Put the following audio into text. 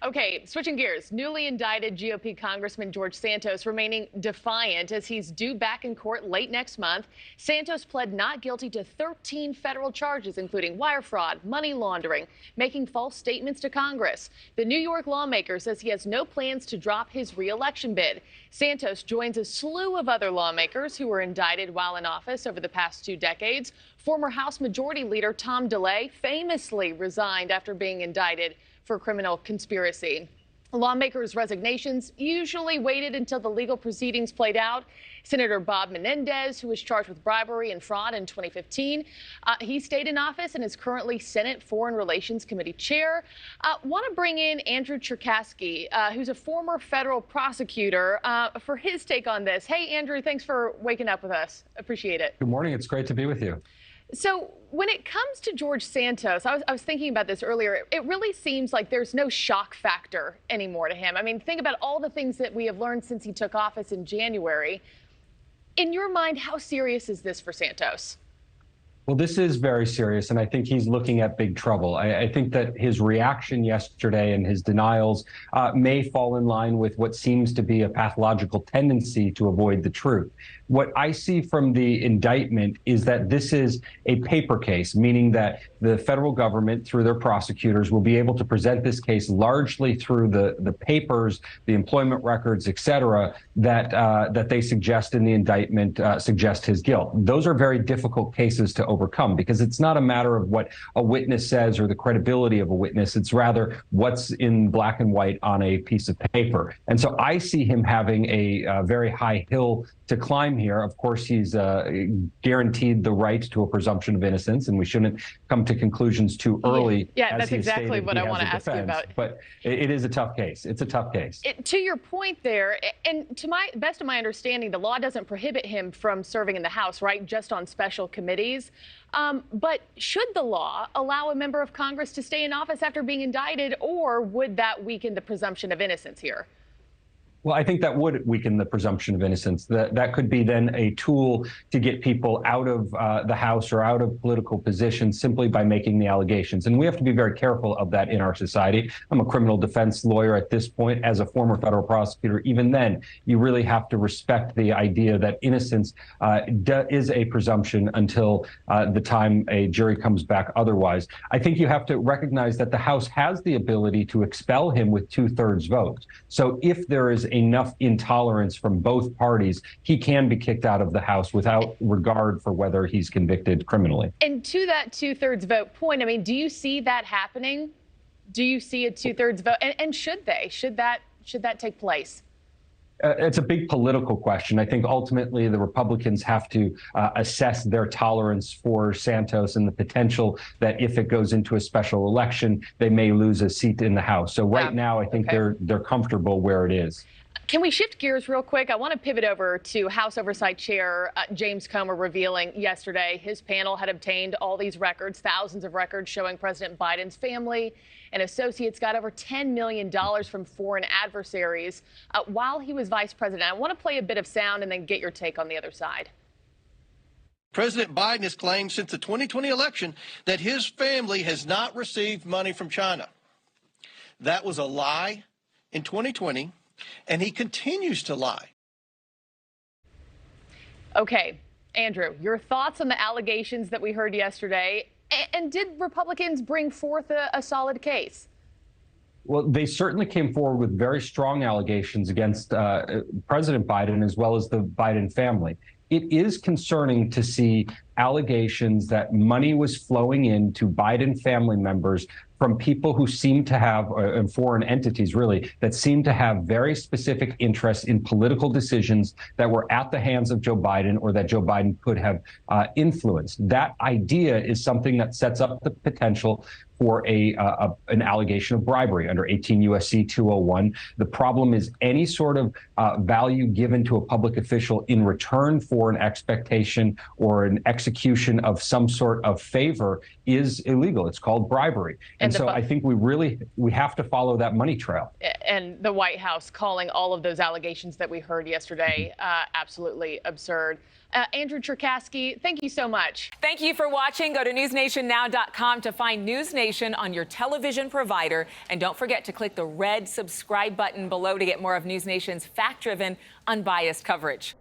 Okay, switching gears. Newly indicted GOP Congressman George Santos remaining defiant as he's due back in court late next month. Santos pled not guilty to 13 federal charges, including wire fraud, money laundering, making false statements to Congress. The New York lawmaker says he has no plans to drop his re-election bid. Santos joins a slew of other lawmakers who were indicted while in office over the past 2 decades. Former House Majority Leader Tom DeLay famously resigned after being indicted for criminal conspiracy. Lawmakers' resignations usually waited until the legal proceedings played out. Senator Bob Menendez, who was charged with bribery and fraud in 2015, he stayed in office and is currently Senate Foreign Relations Committee chair. Want to bring in Andrew Cherkasky, who's a former federal prosecutor, for his take on this. Hey, Andrew, thanks for waking up with us. Appreciate it. Good morning. It's great to be with you. So when it comes to George Santos, I was thinking about this earlier. It really seems like there's no shock factor anymore to him. I mean, think about all the things that we have learned since he took office in January. In your mind, how serious is this for Santos? Well, this is very serious, and I think he's looking at big trouble. I think that his reaction yesterday and his denials may fall in line with what seems to be a pathological tendency to avoid the truth. What I see from the indictment is that this is a paper case, meaning that the federal government, through their prosecutors, will be able to present this case largely through the papers, the employment records, et cetera, that they suggest in the indictment suggest his guilt. Those are very difficult cases to overcome because it's not a matter of what a witness says or the credibility of a witness. It's rather what's in black and white on a piece of paper. And so I see him having a very high hill to climb here. Of course, he's guaranteed the right to a presumption of innocence, and we shouldn't come to conclusions too early. Yeah, that's exactly what I want to ask you about. But it is a tough case. It's a tough case. To your point there, and to my best of my understanding, the law doesn't prohibit him from serving in the House, right? Just on special committees. But should the law allow a member of Congress to stay in office after being indicted, or would that weaken the presumption of innocence here? Well, I think that would weaken the presumption of innocence. That could be then a tool to get people out of the House or out of political positions simply by making the allegations. And we have to be very careful of that in our society. I'm a criminal defense lawyer at this point. As a former federal prosecutor, even then, you really have to respect the idea that innocence is a presumption until the time a jury comes back otherwise. I think you have to recognize that the House has the ability to expel him with 2/3 votes. So if there is enough intolerance from both parties, he can be kicked out of the House without regard for whether he's convicted criminally. And to that 2/3 vote point, I mean, do you see that happening? Do you see a 2/3 vote? And should they? Should that take place? It's a big political question. I think ultimately the Republicans have to assess their tolerance for Santos and the potential that if it goes into a special election, they may lose a seat in the House. So right now, I think they're comfortable where it is. Can we shift gears real quick? I want to pivot over to House Oversight Chair James Comer revealing yesterday his panel had obtained all these records, thousands of records showing President Biden's family and associates got over $10 million from foreign adversaries while he was vice president. I want to play a bit of sound and then get your take on the other side. President Biden has claimed since the 2020 election that his family has not received money from China. That was a lie in 2020. And he continues to lie. Okay, Andrew, your thoughts on the allegations that we heard yesterday, and did Republicans bring forth a solid case? Well, they certainly came forward with very strong allegations against President Biden as well as the Biden family. It is concerning to see allegations that money was flowing into Biden family members from people who seem to have, and foreign entities really, that seem to have very specific interests in political decisions that were at the hands of Joe Biden or that Joe Biden could have influenced. That idea is something that sets up the potential for an allegation of bribery under 18 U.S.C. 201. The problem is any sort of value given to a public official in return for an expectation or an execution of some sort of favor is illegal. It's called bribery. And so I think we have to follow that money trail. and the White House calling all of those allegations that we heard yesterday absolutely absurd. Andrew Cherkasky, thank you so much. Thank you for watching. Go to newsnationnow.com to find NewsNation on your television provider. And don't forget to click the red subscribe button below to get more of NewsNation's fact-driven, unbiased coverage.